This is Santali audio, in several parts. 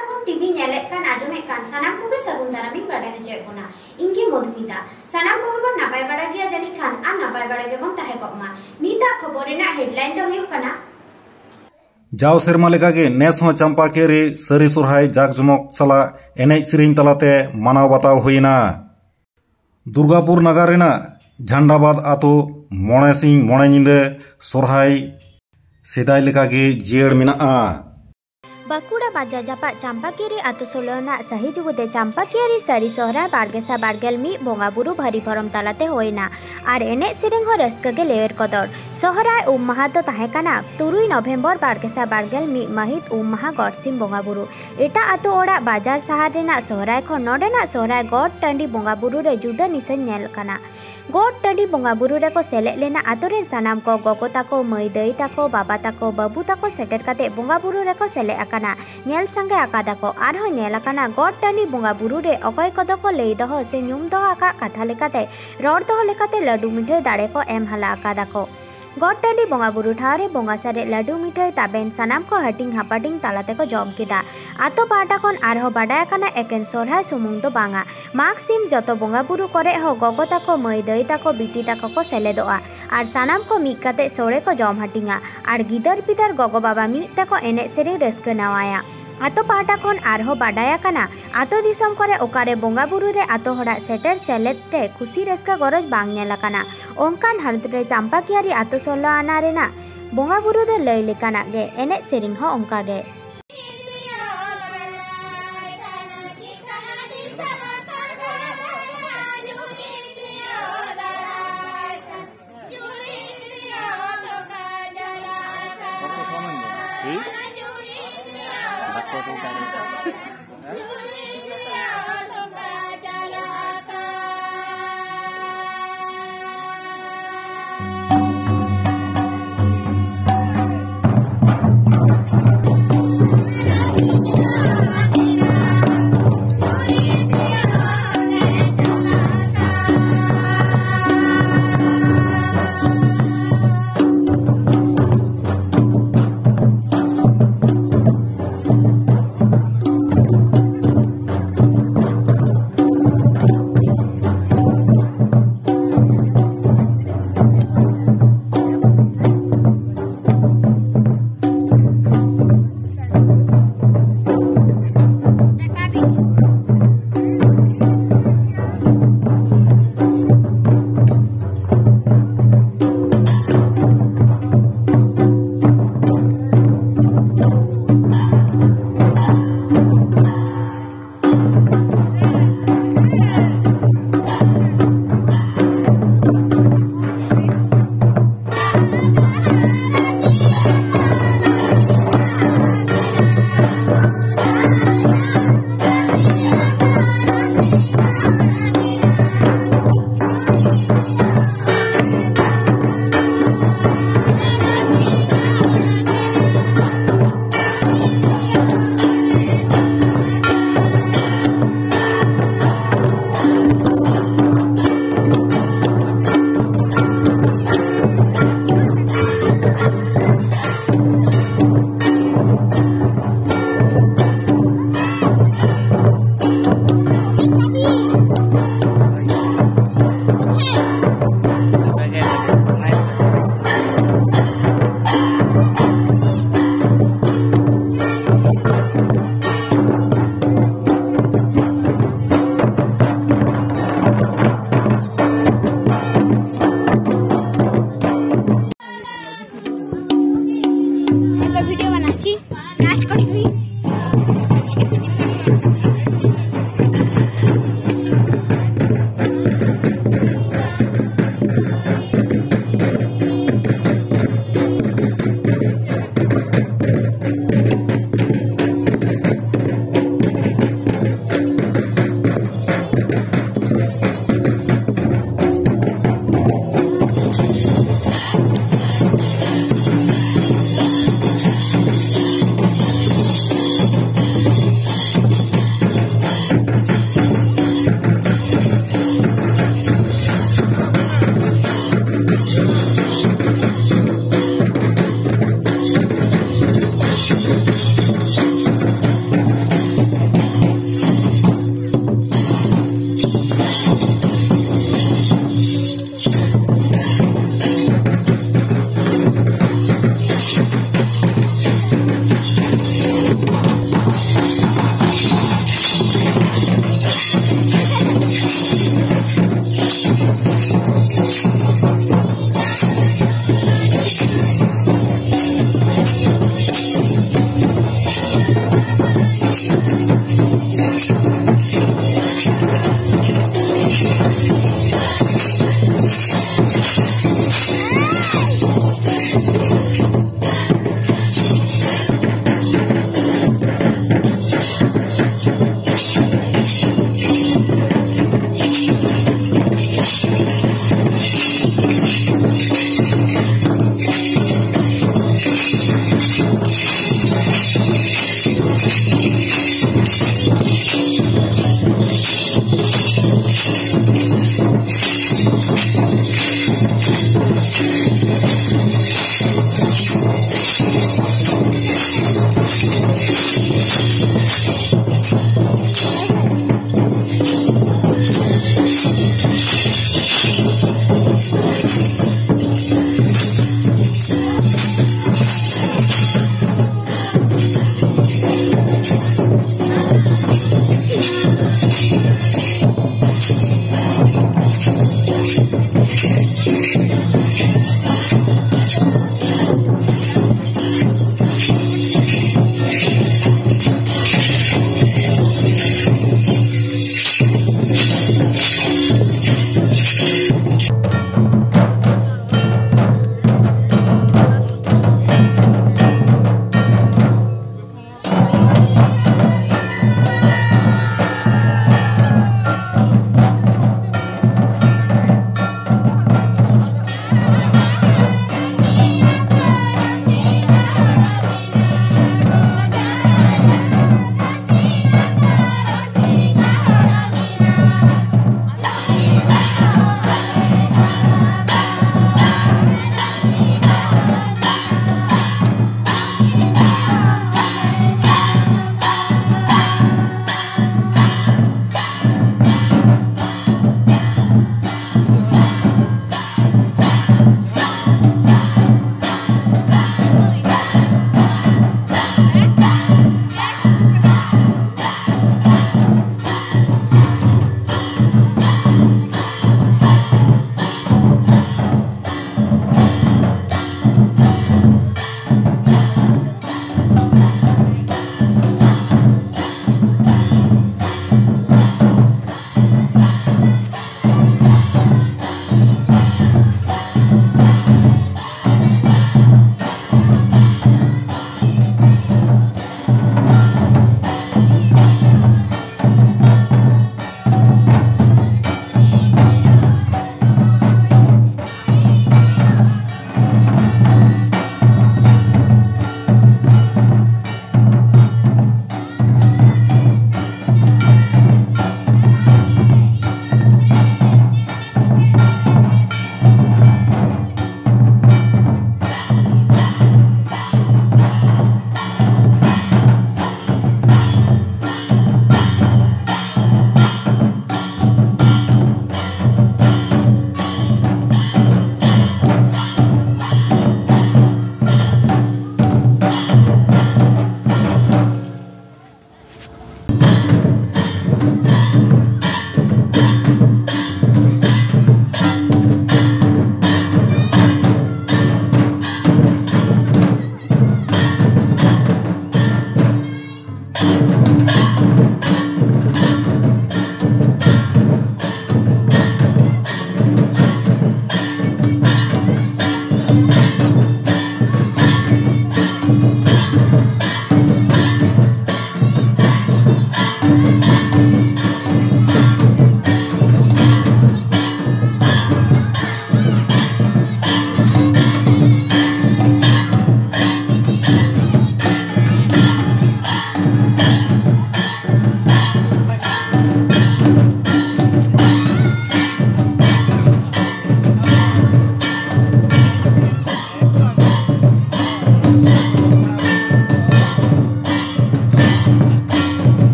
सागुन टीवी नेले कान आजमे कान सनाम को सागुन दारामी बाडा हजे कोना इनकी मधुमिता सनाम को बन नापाय बाडा गिया जानि खान आ नापाय बाडा गे बन ताहे कोमा नीता खबर रेना हेडलाइन दो हुयु कना जाव सेरमा लेकागे नेस हो चंपाकेरी सरी सुरहाय जाकजमक सला एनेज सिरिंग तलाते मानाव बाताव हुइना दुर्गापुर नगर रेना झंडाबाद आतो मोणे सिंह मोणे निंदे सोरहाय सेदाय लेकागे जियड़ मिनाआ बाकुड़ा बाजार जापा चंपाकेरी आतो सोलोना सही जुगुते चंपाकेरी सरी सोहरा बारगेसा बारगेल मी बोंगा बुरु भारी फरम तालाते होइना आर एने सिरिंग हो रस्का गे लेवर कदर सोहराय उम माहा दो ताहेकाना 3 नवेम्बर बारगेसा बारगेल मी महित उम माहा गडसिम बोंगा बुरु एटा आतो ओड़ा बाजार शहर रेना सोहराय खो नोडेना सोहराय गड टांडी बोंगा बुरु रे जुदा निसन नेल काना गड टांडी बोंगा बुरु रे को सेले लेना आतो रे सनाम को गोगो ताको मई दई ताको बाबा ताको बाबू ताको सेटेर काते बोंगा बुरु रे को सेले आकाना नेल संगे आकादा को आरहो नेल आकाना गड टांडी बोंगा बुरु रे अकय कदो को लई दहो से न्यूम दो आका कथा लेकाते रोड दो लेकाते लड्डू मिठाई दाड़े को एम हाला आकादा को गड टांडी बोंगा बुरु ठारे बोंगा सारे लड्डू मिठाई ताबेन सनाम को हटिंग हापाटिंग तालाते को जम किदा आतो पाटा कोन आरहो बाडाय काना एकेन सोरहाय सुमुंग दो बांगा माग सिम जतो बोंगा बुरु करे हो गोगो ताको मई दई ताको बिटी ताको को सेलेदोआ आर सनाम को मिक काते सोड़े को जम हटिंगा आर गिदर पिदर गोगो बाबा मी ताको एने सेरे रस्का नवाया आतो पाटा कोन आरहो बाडाया काना आतो दिसम करे ओकारे बोंगा बुरु रे आतो होड़ा सेटर सेलेट रे खुशी रस्का गरज बांग नेला काना ओंकान हालत रे चंपाकियारी आतो सोलो आना रेना बोंगा बुरु दो लई लेकाना गे एने सेरिंग हो ओंका गे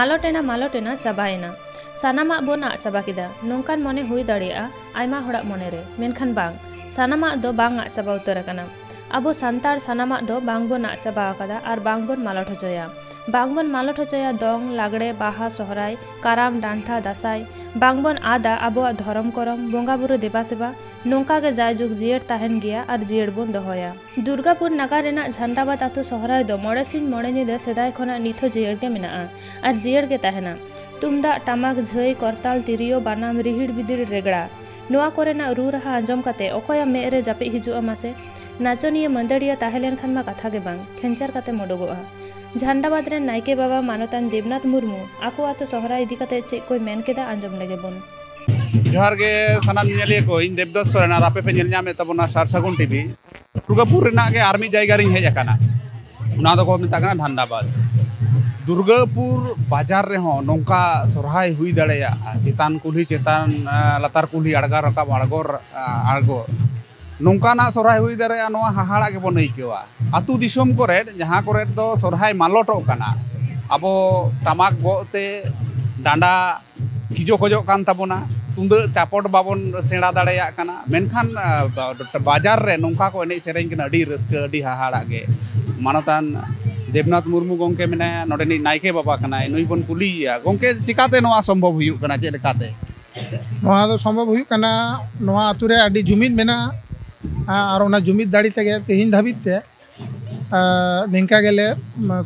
मालोटेना चाबायना सानामा बोन आग चाबा किदा नोंकान मने हुई दाड़ेया आयमा होड़ाक मनेरे मेनखान बांग सानामा दो बांग आग चाबा उतर आकाना आबो सांतार सानामा दो बांग बोन आग चाबा आकादा आर बांग बोन मालट होचोया बांगबन मालट होचोया दोंग लागड़े बाहा सोहराय काराम डांठा दासाय बांगबन आदा आबो धरम करम बोंगा बुरु देबा सेबा नोंका गे जायजुग जियेर ताहेन गिया आर जियेर बोन दोहया दुर्गापुर नागार रेना झंडाबाद आतु सोहराय दो मोड़े सिंह मोड़े निदा सेदाय खना निथो जियेर गे मेना आर जियेर गे ताहेना तुमदा टामाक झई करताल तिरियो बानाम रिहिड़ बिदिड़ रेगड़ा नोआ कोरेना रू रहा आंजम काते ओकोया मेरे रे जापि हिजुआ मासे नाचनिया मंदड़िया ताहेलेन खान मा कथा गे बांग खेंचार काते मोडोगोआ झंडाबाद रे नायके बाबा मानतान देवनाथ मुर्मू आको आतो सोहरा इदी काते चे कोई मेन केदा आंजम लेगे बोन जोहार गे सनाम नेलिए को इन देवदास सोरेन आर आपे पे नेल ᱧᱟᱢᱮ ᱛᱟᱵᱚᱱᱟ ᱥᱟᱨ ᱥᱟᱜᱩᱱ ᱴᱤᱵᱷᱤ दुर्गापुर रेना गे आर्मी जायगा रिन हेज आकाना उना दो को मेता काना झंडाबाद दुर्गापुर बाजार रे हो नोंका सोरहाय हुई दाड़ेया चेतान कुल्ही चेतान लातार कुल्ही अड़गा रकाब अड़गो नोंकाना सोरहाय हुई दाड़ेया नोआ हाहाड़ा के बन आइकेवा आतु दिसोम करे जहां करे दो सोरहाय मालोटो काना आबो टामाक गोते डांडा किजो खजो कान ताबोना तुंद चापट बाबन सेड़ा दाड़ेया काना मेनखान बाजार रे नोंका को एने सेरेंग कना अडी रस्क अडी हाहाड़ा के मानतान देवनाथ मुर्मू गोंके मेना नोडेनी नायके बाबा कना नुई बन कुलिया गोंके चिकाते नोआ संभव हुयु कना चे लेकाते नोआ दो संभव हुयु कना नोआ आतु रे अडी जुमिद मेना आर ओना जुमिद दाड़ी तेगे तेहिन धाबित ते निंका गेले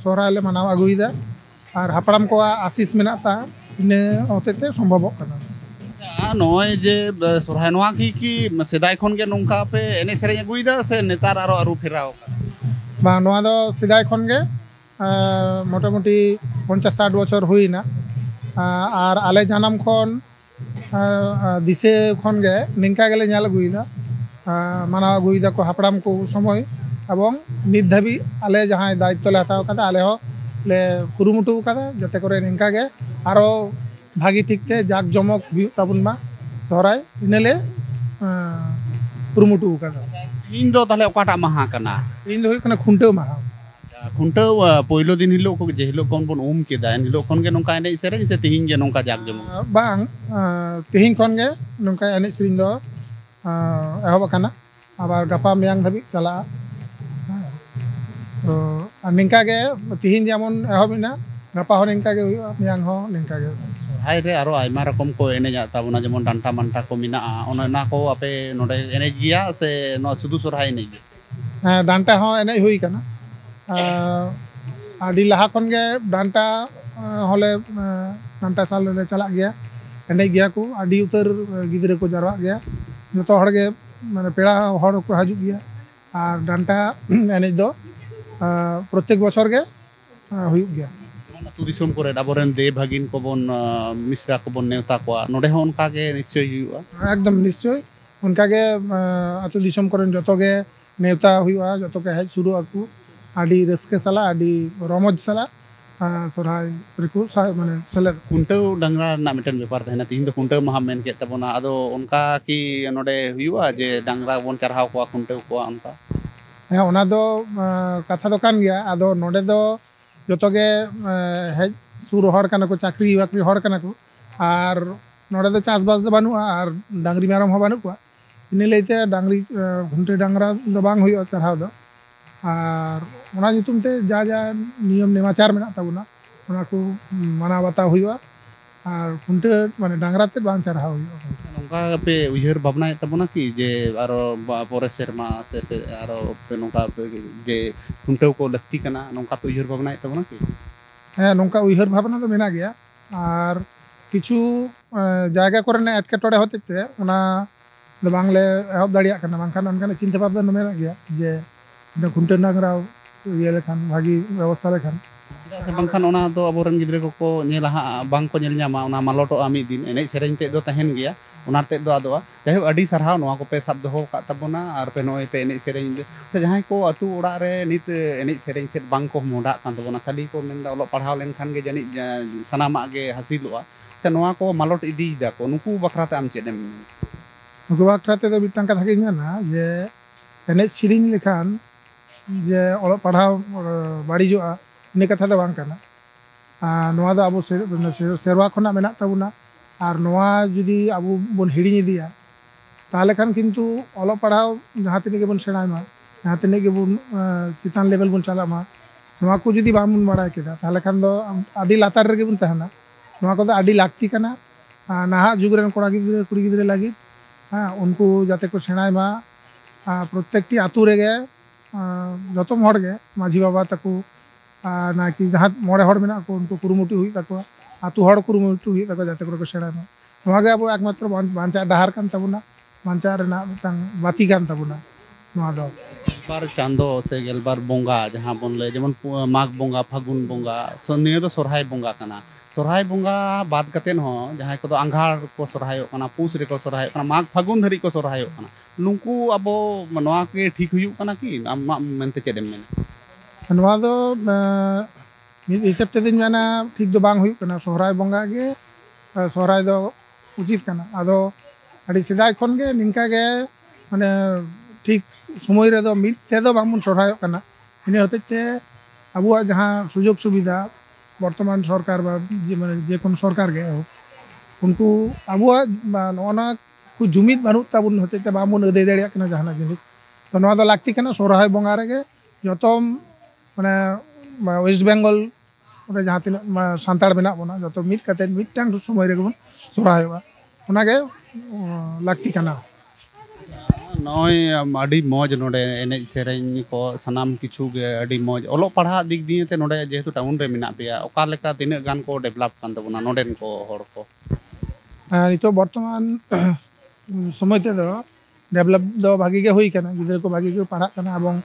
सोहरा ले मनाव आगुइदा आर हापड़ाम को आशीष मेना ता इने होतेते संभव कना नोय जे सोहरा नोआ की सेदाय खन गे नोंका पे एने सेरेंग आगुइदा से नेतार आरो आरु फेराव बा नोआ दो सेदाय खन गे मोटामुटी 50-60 बछर हुईना आर आले जानम खन दिसे खन गे निंका गेले ᱧᱮᱞ आगुइदा माना आगुइदा को हापड़ाम को समय एवं नित धाबी आले जहाँ दायित्व ले हताव कादा आले हो ले कुरुमुटु कादा जते करे निंका गे आरो भागी ठीकते जाक जमक हुयु ताबुन मा सोहराय इनेले कुरुमुटु कादा इन दो ताले ओकाटा महा कना इन दो हुयु कना खुंटेव महा खुंटेव पहिलो दिन हिलो को जे हिलो कोन बन उम केदा एन हिलो खन गे नोंका एने सेरेंग से तिहिन गे नोंका जाक जमक बांग तिहिन खन गे नोंका एने सेरिंग दो एहब काना आबार गापा मेयां धाबी चला तो निंका गे तिहिन जेमन एहबिना गापा हो निंका गे हुयु मेयां हो निंका गे हाय रे आरो आयमा रकम को एने जा ताबोना जेमन डांटा मांटा को मिना ओना को आपे नोडे एने गिया से नो सुदु सोरहाय एने गे डांटा हो एने हुई काना आडी लाहा खन गे डांटा होले डांटा साल ले चला गया एने गया को आडी उतर गिदरे को जारवा गया जो हड़ गे माने पेड़ा हड़ को हाजु गया और डांटा एने दो प्रत्येक बछर गे हुई गया अतु दिसोम करे आबोरेन दे भागिन को बन मिश्रा को बन नेवता को नोडे हो उनका के निश्चय हुआ एकदम निश्चय उनका के अतु दिसोम करे जतो गे नेवता हुआ जतो के हेज शुरू आकु आडी रस्के सला आडी रमज सला सोरहाय रिकु माने सेले कुंटेव डांगरा ना मिटन व्यापार तहना तीन दो कुंटेव महा मेन के तबोना आदो उनका की नोडे हुआ जे डांगरा बन चरहाव को कुंटेव को उनका है ओना दो कथा दो कान गया आदो नोडे दो जतो गे हेज सुर हड़ कना को चाकरी बाकरी हड़ कना को आर नोडे दो चासबास दो बानुआ आर डांगरी मेरम हो बानु को इने लेते डांगरी घुंटे डांगरा दो बांग हुई चरहाव दो आर ओना नितुम ते जा जा नियम नेमाचार मेना ताबुना ओना को माना बाता हुआ आर घुंटे माने डांगरा ते बांग चरहाव हुआ नोंका पे उयहर भावना ताबुना की जे आरो पोरे सेरमा से आरो पे नोंका जे घुंटेव को लक्ति कना नोंका पे उयहर भावना ताबुना की है नोंका उयहर भावना तो मेना गया आर किछु जायगा कोरेना एटकेटोड़े होते ते ओना दो बांगले एहब दाड़िया कना बांखान अनकाने चिंता भावना मेना गया जे घुंटे डांगरा ये लेखान भागी व्यवस्था लेखान बांखान ओना दो आबोरेन गिद्रे को नेला बांग को नेल ᱧᱟᱢᱟ ओना मालोटो आमी दिन एने सेरेंग ते दो तहन गया ओना ते दो आदोआ जाय अडी सरहाव नोआ को पे सब दोहो का तबोना आर पे नोय पे एने सेरेंग ते जहां को अतु ओड़ा रे नित एने सेरेंग सेट बांग को मोडा कान तबोना खाली को मेनदा ओलो पढ़ाव लेन खान गे जानि सनामा गे हासिलोआ ते नोआ को मालोट इदी दा को नुकु बखराते आम चेदम नुकु बखराते दो बिटांग कथा गे ना जे एने सिरिंग लेखान जे ओलो पढ़ाव बाड़ीजोआ इन कथा दो बांग कना नोआ दो आबो सेरवा खना मेना ताबुना और नोआ जुदी आबो बन हिड़िñ इदिया ताहले खान किन्तु अल पढ़ाव जहाँ तिने गेबन सेणायमा जहाँ तिने गेबन चितान लेवल बन चलामा नोआ को जुदी बामन बाड़ाय केदा ताहले खान दो आदि लातार रेगे बन तहना नोआ को दो आदि लाक्ति कना नाहा जुग रेन कोड़ा गिद्रे कुड़ी गिद्रे लागिद उनको जाते को सेणायमा प्रत्येकटी आतु रेगे जतम हड़ गे माझी बाबा तको नाकि जहाँ मोड़े हड़ मेना को उनको कुरुमुटु हुई तको आतु हड़ कुरुमुटु हुई तको जाते को सेणायमा नोआ गे आबो एकमात्र बांचा डाहार कान ताबुना बांचा रेना मिदटांग बाती कान ताबुना नोआ दो बार चांदो से गेलबार बोंगा जहाँ बन ले जेमन माघ बोंगा फागुन बोंगा निये दो सोरहाय बोंगा कना सोरहाय बोंगा बाद कतेन हो जहाँ को आंघार को सोरहायोग कना पूस रे को सोरहायोग कना माघ फागुन धरी को सोरहायोग कना नुंकु अब नोआ के ठीक हुयुग कना कि आम मेनते चेदेम मेन नोआ दो मिद हिसाब ते दिन मेना ठीक दो बांग हुयुग कना सोहराय बोंगा गे सोहराय दो उचित कना आदो अड़ी सिदाय खन गे निंका गे माने ठीक समय रे दो मिद ते दो बांग सोहरायोग कना इने होते ते अबुआ जहाँ सुजोग सुविधा बर्तमान सरकार जे कोन सरकार गे उनको अबुआ नोना को जुमिद बानुत ताबुन होते ते बामुन अदे दाड़िया कना जहाना जिनिस तो नोआ दो लाक्ति कना सोहराय बोंगा रेगे जतम माने वेस्ट बेंगल रे जहाँ तीन सानताड़ मेना बना जतो मिद कते मिदटांग समय रे बन सोहरायोगा उनागे लाक्ति कना नय अडी मौज नोडे एने सेरेñ को सनाम किछु गे अडी मौज ओलो पढ़ा दिक दिए ते नोडे जेहेतु टाउन रे मेना पेया ओका लेका तिना गान को डेवलप कान तबुना नोडेन को हर को नितो वर्तमान समय ते दो डेवलप दो भागी गे हुई कना गिदर को भागी गे पढ़ा कना एवं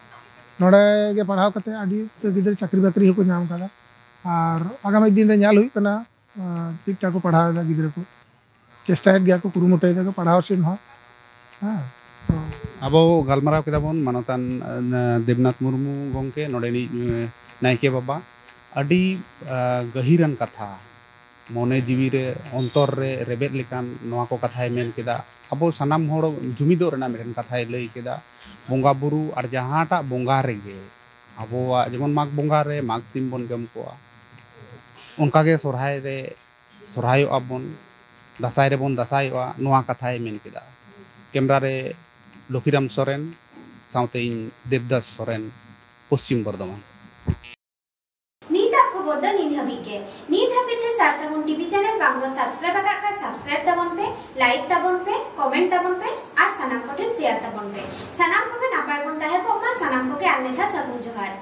नोडे गे पढ़ाव कते अडी गिदर चाकरी बाकरी हो को नाम कदा और आगामी दिन रे ᱧᱮᱞ हुई कना ठीक ठाक को पढ़ाव दा गिदर को चेष्टा गया को कुरुमुटे दा को पढ़ाव सिन हो हां अब गलमाराव केदा बन मानतान देवनाथ मुर्मू गंके नोडेनी नायके बाबा अडी गहिरन कथा मने जीवी रे अंतर रे रेबेद लेकान नोआ को कथाय मेन केदा अब सनाम होड़ जुमिदो रेना मेन कथाय लई केदा बोंगा बुरु और जहाँटा बोंगा रेगे अबोआ जेमन माघ बोंगा रे माघ सिम बन जम कोआ उनका गे सोरहाय रे सोरहायो अबन दसाय रे बन दसायोआ नोआ कथाय मेन केदा कैमरा रे लखीराम सोरेन साउते इन देवदास सोरेन पश्चिम बर्धमान नीता खबर द नीन हबीके नीन हबीते सारसागुन टीवी चैनल बांगो सब्सक्राइब का सब्सक्राइब तबन पे लाइक तबन पे कमेंट तबन पे और सनाम कोठेन शेयर तबन पे सनाम को के नापाय बन ताहे को मा सनाम को के आने था सगुन जोहार।